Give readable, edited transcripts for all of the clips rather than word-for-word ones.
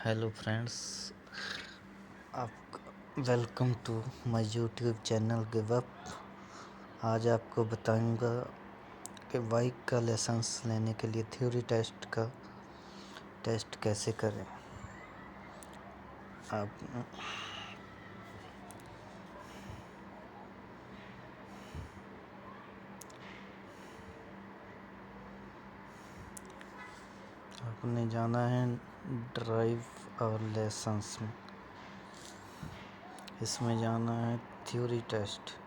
Hello friends, आप welcome to my YouTube channel give up. आज आपको बताऊंगा कि बाइक का लाइसेंस लेने के लिए थ्योरी टेस्ट का टेस्ट कैसे करें। आप आपने जाना है ड्राइव और लाइसेंस में, इसमें जाना है थ्योरी टेस्ट।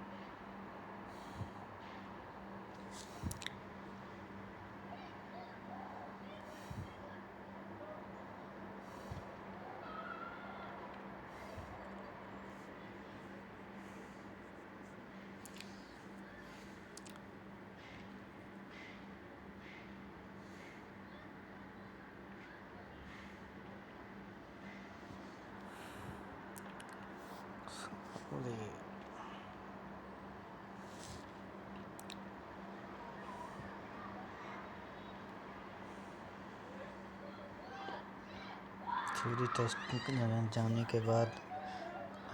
थ्योरी टेस्ट में जाने के बाद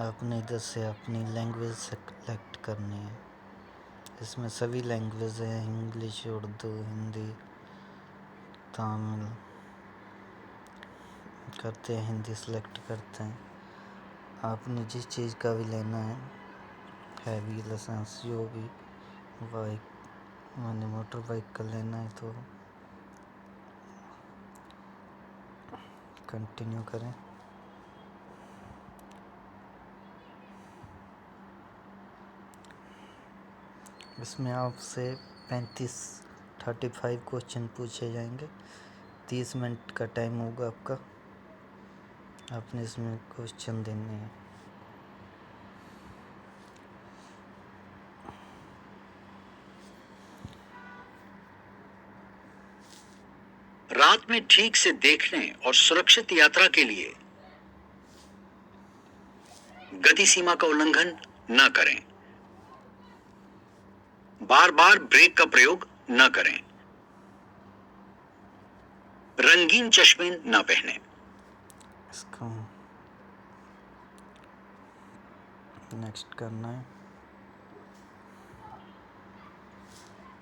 आपने इधर से अपनी लैंग्वेज सेलेक्ट करनी है। इसमें सभी लैंग्वेज हैं, इंग्लिश, उर्दू, हिंदी, तमिल। करते हैं हिंदी सेलेक्ट करते हैं। आपने जिस चीज़ का भी लेना है, हैवी लाइसेंस, जो भी बाइक मैंने मोटर बाइक का लेना है तो कंटिन्यू करें। इसमें आपसे 35 क्वेश्चन पूछे जाएंगे। 30 मिनट का टाइम होगा आपका। आपने इसमें क्वेश्चन देने हैं। रात में ठीक से देखने और सुरक्षित यात्रा के लिए गति सीमा का उल्लंघन न करें। बार बार ब्रेक का प्रयोग न करें। रंगीन चश्मे न पहने। इसको नेक्स्ट करना है।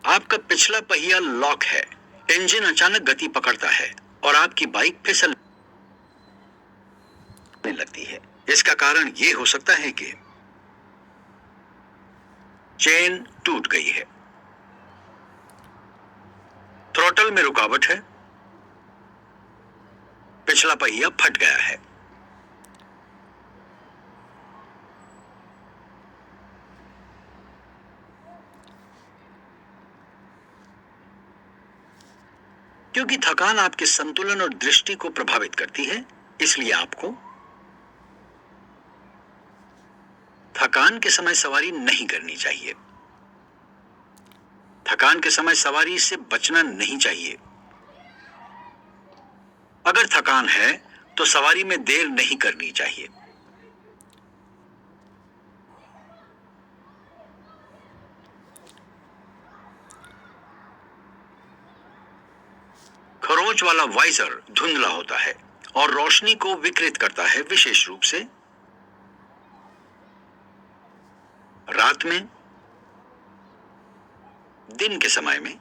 आपका पिछला पहिया लॉक है, इंजन अचानक गति पकड़ता है और आपकी बाइक फिसलने लगती है। इसका कारण यह हो सकता है कि चेन टूट गई है, थ्रॉटल में रुकावट है, पिछला पहिया फट गया है। क्योंकि थकान आपके संतुलन और दृष्टि को प्रभावित करती है, इसलिए आपको थकान के समय सवारी नहीं करनी चाहिए। थकान के समय सवारी से बचना नहीं चाहिए। अगर थकान है तो सवारी में देर नहीं करनी चाहिए। खरोंच वाला वाइजर धुंधला होता है और रोशनी को विकृत करता है, विशेष रूप से रात में, दिन के समय में,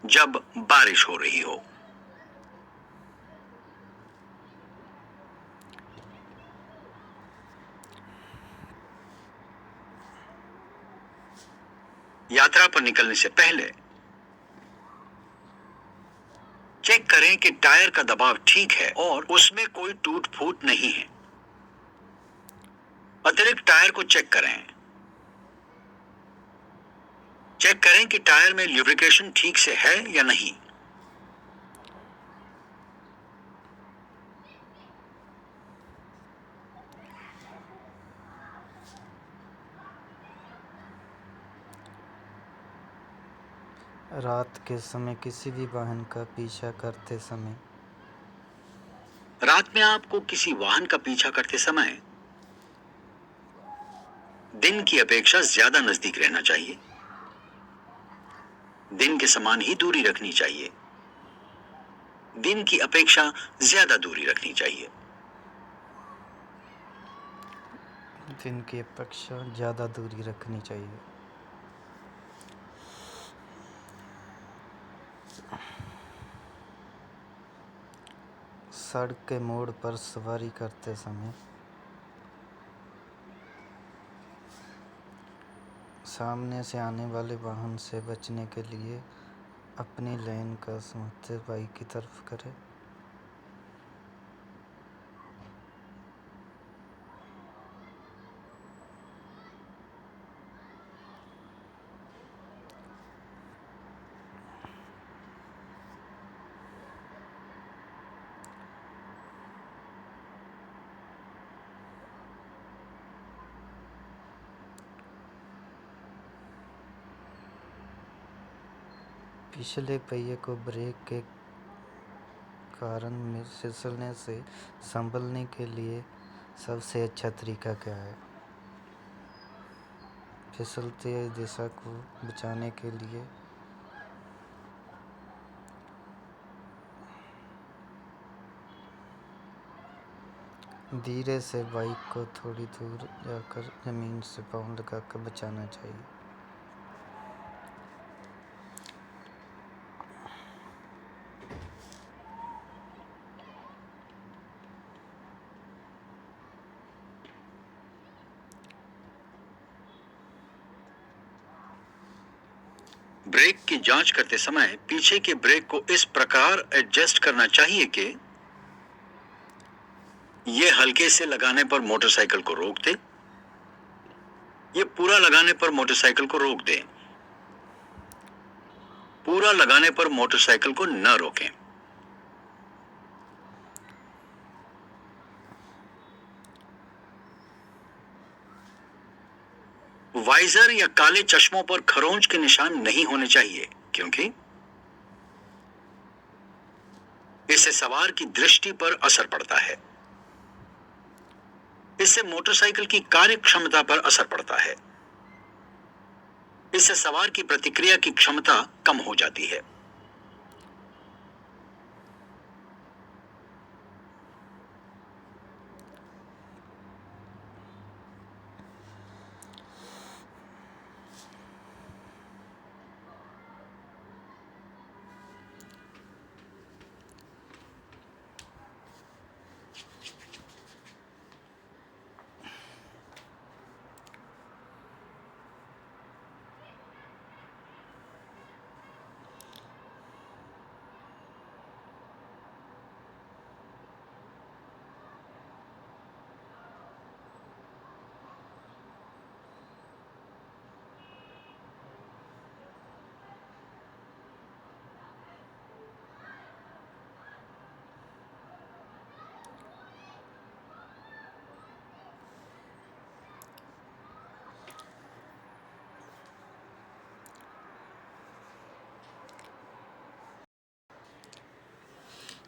जब बारिश हो रही हो। यात्रा पर निकलने से पहले चेक करें कि टायर का दबाव ठीक है और उसमें कोई टूट फूट नहीं है। अतिरिक्त टायर को चेक करें। चेक करें कि टायर में ल्यूब्रिकेशन ठीक से है या नहीं। रात के समय किसी भी वाहन का पीछा करते समय रात में आपको किसी वाहन का पीछा करते समय दिन की अपेक्षा ज्यादा नजदीक रहना चाहिए। दिन के समान ही दूरी रखनी चाहिए। दिन की अपेक्षा ज्यादा दूरी रखनी चाहिए। दिन की अपेक्षा ज़्यादा दूरी रखनी चाहिए। सड़क के मोड़ पर सवारी करते समय सामने से आने वाले वाहन से बचने के लिए अपनी लेन का समझते बाइक की तरफ करें। पिछले पहिए को ब्रेक के कारण फिसलने से संभलने के लिए सबसे अच्छा तरीका क्या है? फिसलती दिशा को बचाने के लिए धीरे से बाइक को थोड़ी दूर जाकर जमीन से पाँव लगाकर बचाना चाहिए। ब्रेक की जांच करते समय पीछे के ब्रेक को इस प्रकार एडजस्ट करना चाहिए कि ये हल्के से लगाने पर मोटरसाइकिल को रोक दे, ये पूरा लगाने पर मोटरसाइकिल को रोक दे। पूरा लगाने पर मोटरसाइकिल को न रोकें। वाइजर या काले चश्मों पर खरोंच के निशान नहीं होने चाहिए, क्योंकि इससे सवार की दृष्टि पर असर पड़ता है। इससे मोटरसाइकिल की कार्य क्षमता पर असर पड़ता है। इससे सवार की प्रतिक्रिया की क्षमता कम हो जाती है।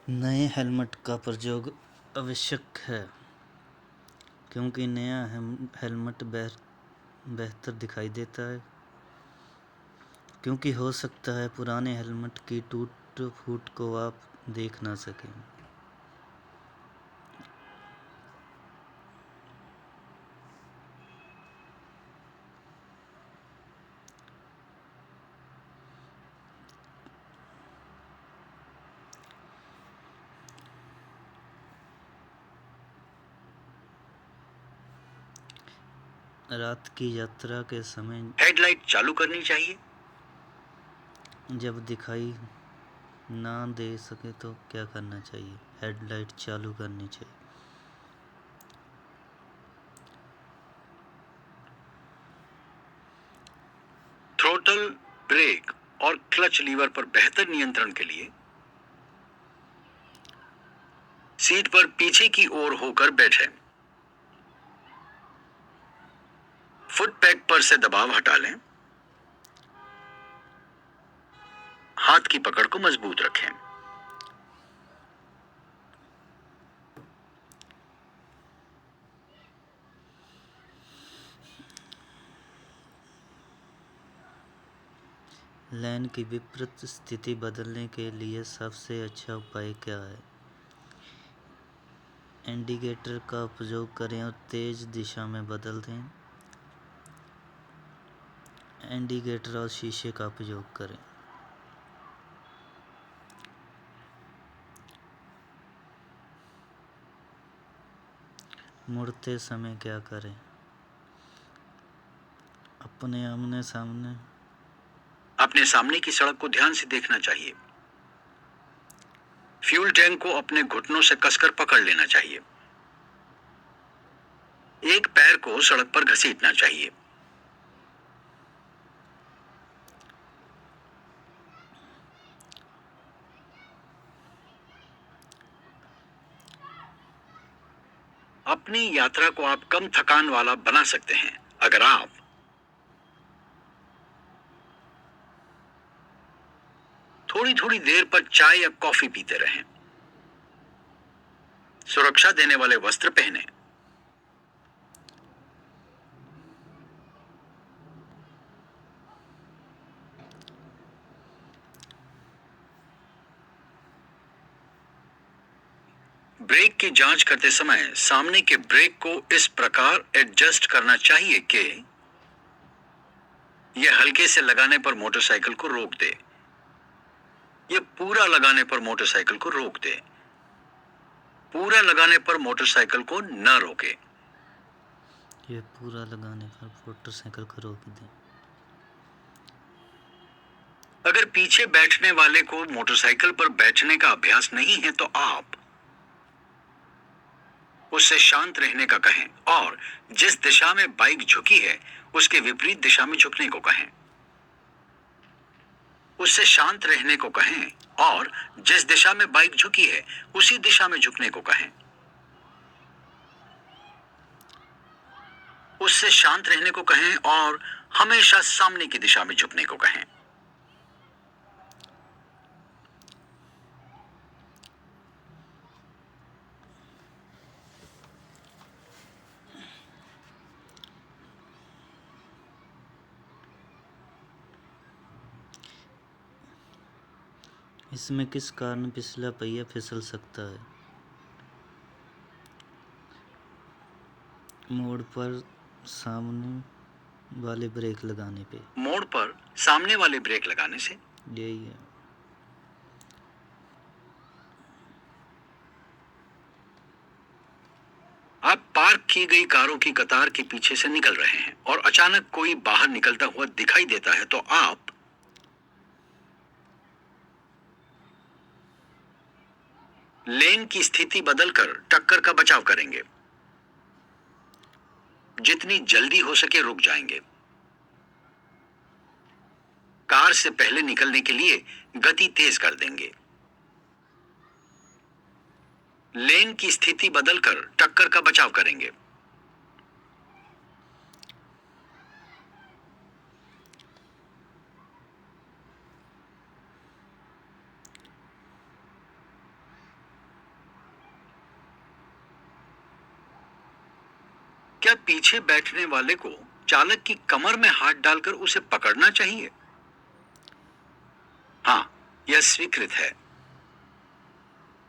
नए हेलमेट का प्रयोग आवश्यक है, क्योंकि नया हेलमेट बेहतर दिखाई देता है, क्योंकि हो सकता है पुराने हेलमेट की टूट फूट को आप देख ना सकें। रात की यात्रा के समय हेडलाइट चालू करनी चाहिए। जब दिखाई ना दे सके तो क्या करना चाहिए? हेडलाइट चालू करनी चाहिए। थ्रोटल, ब्रेक और क्लच लीवर पर बेहतर नियंत्रण के लिए सीट पर पीछे की ओर होकर बैठें। फुट पैक पर से दबाव हटा लें। हाथ की पकड़ को मजबूत रखें। लेन की विपरीत स्थिति बदलने के लिए सबसे अच्छा उपाय क्या है? इंडिकेटर का उपयोग करें और तेज दिशा में बदल दें। इंडिकेटर और शीशे का उपयोग करें। मुड़ते समय क्या करें? अपने सामने की सड़क को ध्यान से देखना चाहिए। फ्यूल टैंक को अपने घुटनों से कसकर पकड़ लेना चाहिए। एक पैर को सड़क पर घसीटना चाहिए। अपनी यात्रा को आप कम थकान वाला बना सकते हैं अगर आप थोड़ी थोड़ी देर पर चाय या कॉफी पीते रहें। सुरक्षा देने वाले वस्त्र पहने। ब्रेक की जांच करते समय सामने के ब्रेक को इस प्रकार एडजस्ट करना चाहिए कि यह हल्के से लगाने पर मोटरसाइकिल को रोक दे। यह पूरा लगाने पर मोटरसाइकिल को रोक दे। पूरा लगाने पर मोटरसाइकिल को न रोके। ये पूरा लगाने पर मोटरसाइकिल को रोक दें। अगर पीछे बैठने वाले को मोटरसाइकिल पर बैठने का अभ्यास नहीं है तो आप उससे शांत रहने का कहें और जिस दिशा में बाइक झुकी है उसके विपरीत दिशा में झुकने को कहें। उससे शांत रहने को कहें और जिस दिशा में बाइक झुकी है उसी दिशा में झुकने को कहें। उससे शांत रहने को कहें और हमेशा सामने की दिशा में झुकने को कहें। इसमें किस कारण पिछला पहिया फिसल सकता है? मोड़ पर सामने वाले ब्रेक लगाने पे। मोड़ पर सामने वाले ब्रेक लगाने से। यही है। आप पार्क की गई कारों की कतार के पीछे से निकल रहे हैं और अचानक कोई बाहर निकलता हुआ दिखाई देता है तो आप लेन की स्थिति बदलकर टक्कर का बचाव करेंगे। जितनी जल्दी हो सके रुक जाएंगे। कार से पहले निकलने के लिए गति तेज कर देंगे। लेन की स्थिति बदलकर टक्कर का बचाव करेंगे। क्या पीछे बैठने वाले को चालक की कमर में हाथ डालकर उसे पकड़ना चाहिए? हां, यह स्वीकृत है।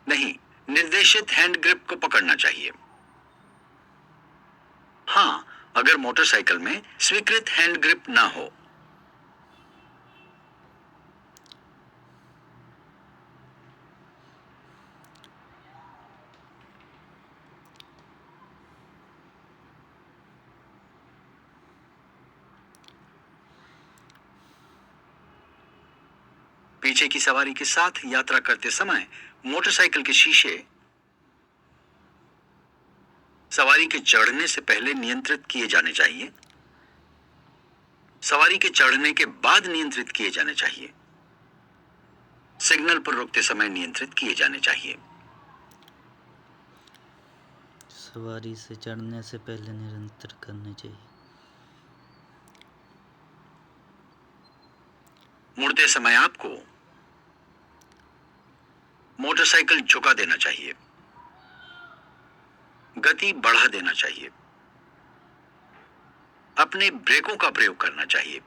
नहीं, निर्देशित हैंड ग्रिप को पकड़ना चाहिए। हां, अगर मोटरसाइकिल में स्वीकृत हैंड ग्रिप ना हो। पीछे की सवारी के साथ यात्रा करते समय मोटरसाइकिल के शीशे सवारी के चढ़ने से पहले नियंत्रित किए जाने चाहिए। सवारी के चढ़ने के बाद नियंत्रित किए जाने चाहिए। सिग्नल पर रुकते समय नियंत्रित किए जाने चाहिए। सवारी से चढ़ने से पहले नियंत्रित करने चाहिए। मुड़ते समय आपको मोटरसाइकिल झुका देना चाहिए। गति बढ़ा देना चाहिए। अपने ब्रेकों का प्रयोग करना चाहिए।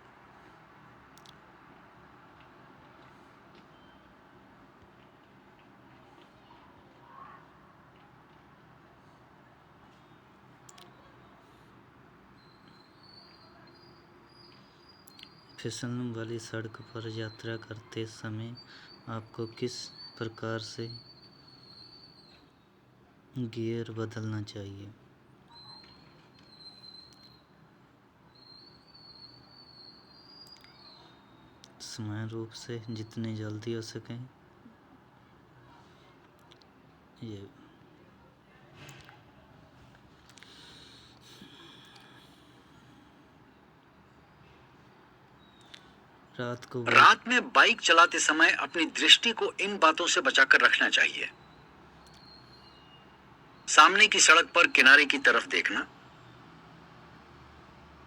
फिसलन वाली सड़क पर यात्रा करते समय आपको किस प्रकार से गियर बदलना चाहिए? समान रूप से, जितनी जल्दी हो सके। ये रात में बाइक चलाते समय अपनी दृष्टि को इन बातों से बचाकर रखना चाहिए। सामने की सड़क पर किनारे की तरफ देखना,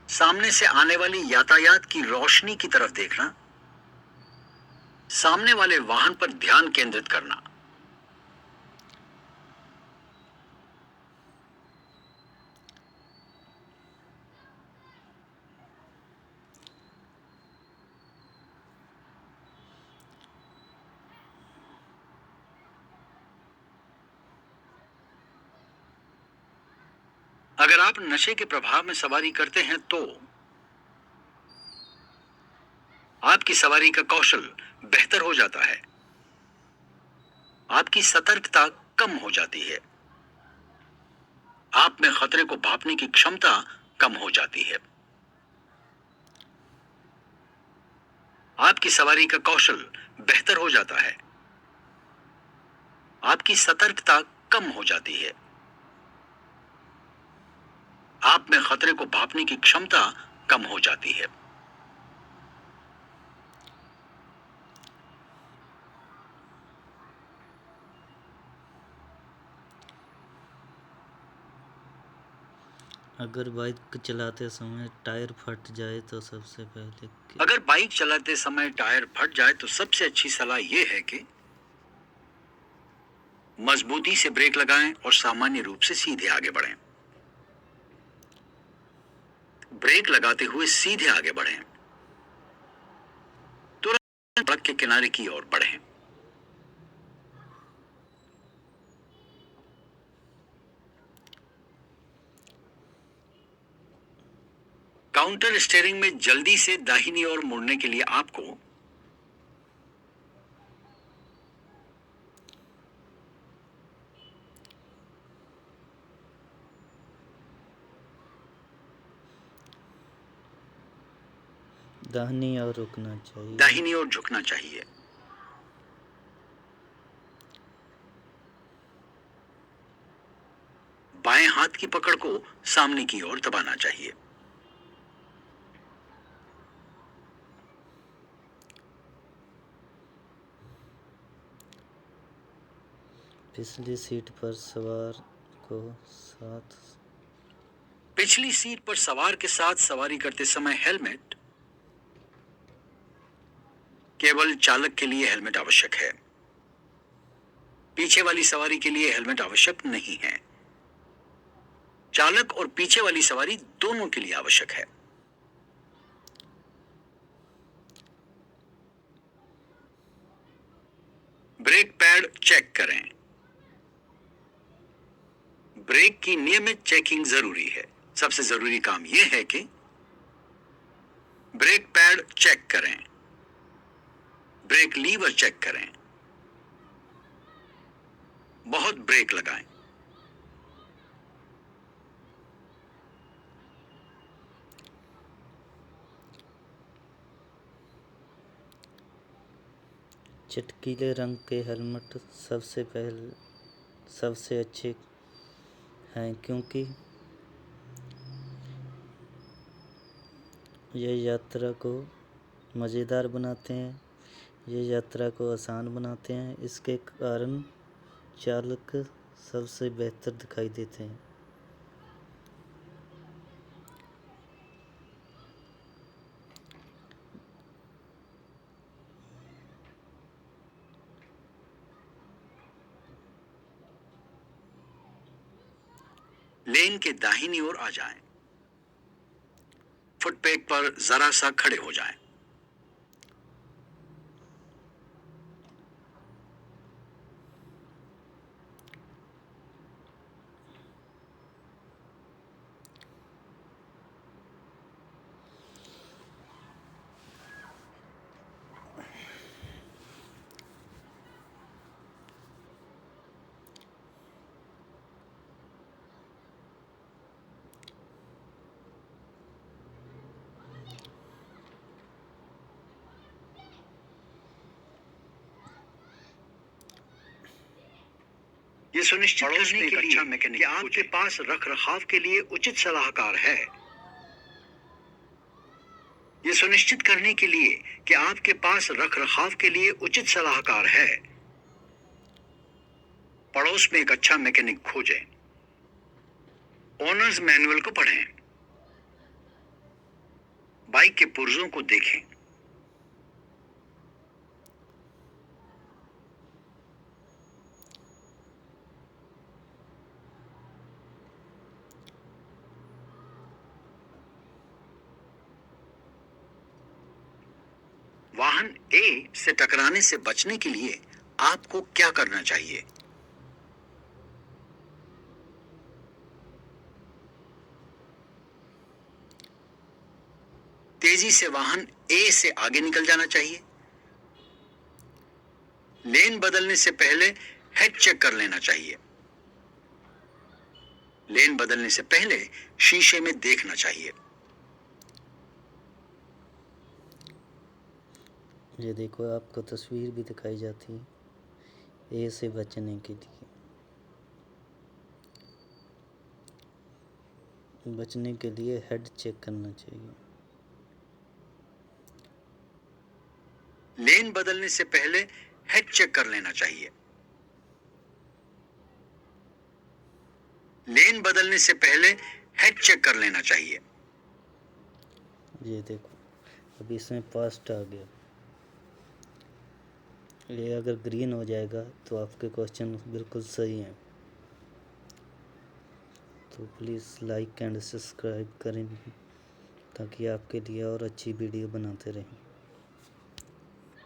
सामने से आने वाली यातायात की रोशनी की तरफ देखना, सामने वाले वाहन पर ध्यान केंद्रित करना। अगर आप नशे के प्रभाव में सवारी करते हैं तो आपकी सवारी का कौशल बेहतर हो जाता है, आपकी सतर्कता कम हो जाती है, आप में खतरे को भांपने की क्षमता कम हो जाती है, आपकी सवारी का कौशल बेहतर हो जाता है, आपकी सतर्कता कम हो जाती है, आप में खतरे को भांपने की क्षमता कम हो जाती है। अगर बाइक चलाते समय टायर फट जाए तो सबसे पहले अगर बाइक चलाते समय टायर फट जाए तो सबसे अच्छी सलाह यह है कि मजबूती से ब्रेक लगाएं और सामान्य रूप से सीधे आगे बढ़ें। ब्रेक लगाते हुए सीधे आगे बढ़ें। तुरंत सड़क के किनारे की ओर बढ़ें। काउंटर स्टीयरिंग में जल्दी से दाहिनी ओर मुड़ने के लिए आपको दाहिनी ओर रुकना चाहिए। दाहिनी ओर झुकना चाहिए। बाएं हाथ की पकड़ को सामने की ओर दबाना चाहिए। पिछली सीट पर सवार को साथ पिछली सीट पर सवार के साथ सवारी करते समय हेलमेट केवल चालक के लिए हेलमेट आवश्यक है। पीछे वाली सवारी के लिए हेलमेट आवश्यक नहीं है। चालक और पीछे वाली सवारी दोनों के लिए आवश्यक है। ब्रेक पैड चेक करें। ब्रेक की नियमित चेकिंग जरूरी है। सबसे जरूरी काम यह है कि ब्रेक पैड चेक करें, ब्रेक लीवर चेक करें, बहुत ब्रेक लगाएं। चटकीले रंग के हेलमेट सबसे अच्छे हैं, क्योंकि ये यात्रा को मज़ेदार बनाते हैं, ये यात्रा को आसान बनाते हैं। इसके कारण चालक सबसे बेहतर दिखाई देते हैं। लेन के दाहिनी ओर आ जाएं। फुटपेग पर जरा सा खड़े हो जाएं। ये सुनिश्चित करने के लिए कि आपके पास रख रखाव के लिए उचित सलाहकार है। ये सुनिश्चित करने के लिए कि आपके पास रख रखाव के लिए उचित सलाहकार है। पड़ोस में एक अच्छा मैकेनिक खोजें। ओनर्स मैनुअल को पढ़ें। बाइक के पुर्जों को देखें। वाहन ए से टकराने से बचने के लिए आपको क्या करना चाहिए? तेजी से वाहन ए से आगे निकल जाना चाहिए। लेन बदलने से पहले हेड चेक कर लेना चाहिए। लेन बदलने से पहले शीशे में देखना चाहिए। ये देखो, आपको तस्वीर भी दिखाई जाती है ए से बचने के लिए। बचने के लिए हेड चेक करना चाहिए। लेन बदलने से पहले हेड चेक कर लेना चाहिए। लेन बदलने से पहले हेड चेक कर लेना चाहिए। ये देखो, अभी इसमें पास्ट आ गया। ये अगर ग्रीन हो जाएगा तो आपके क्वेश्चन बिल्कुल सही हैं। तो प्लीज़ लाइक एंड सब्सक्राइब करें ताकि आपके लिए और अच्छी वीडियो बनाते रहें।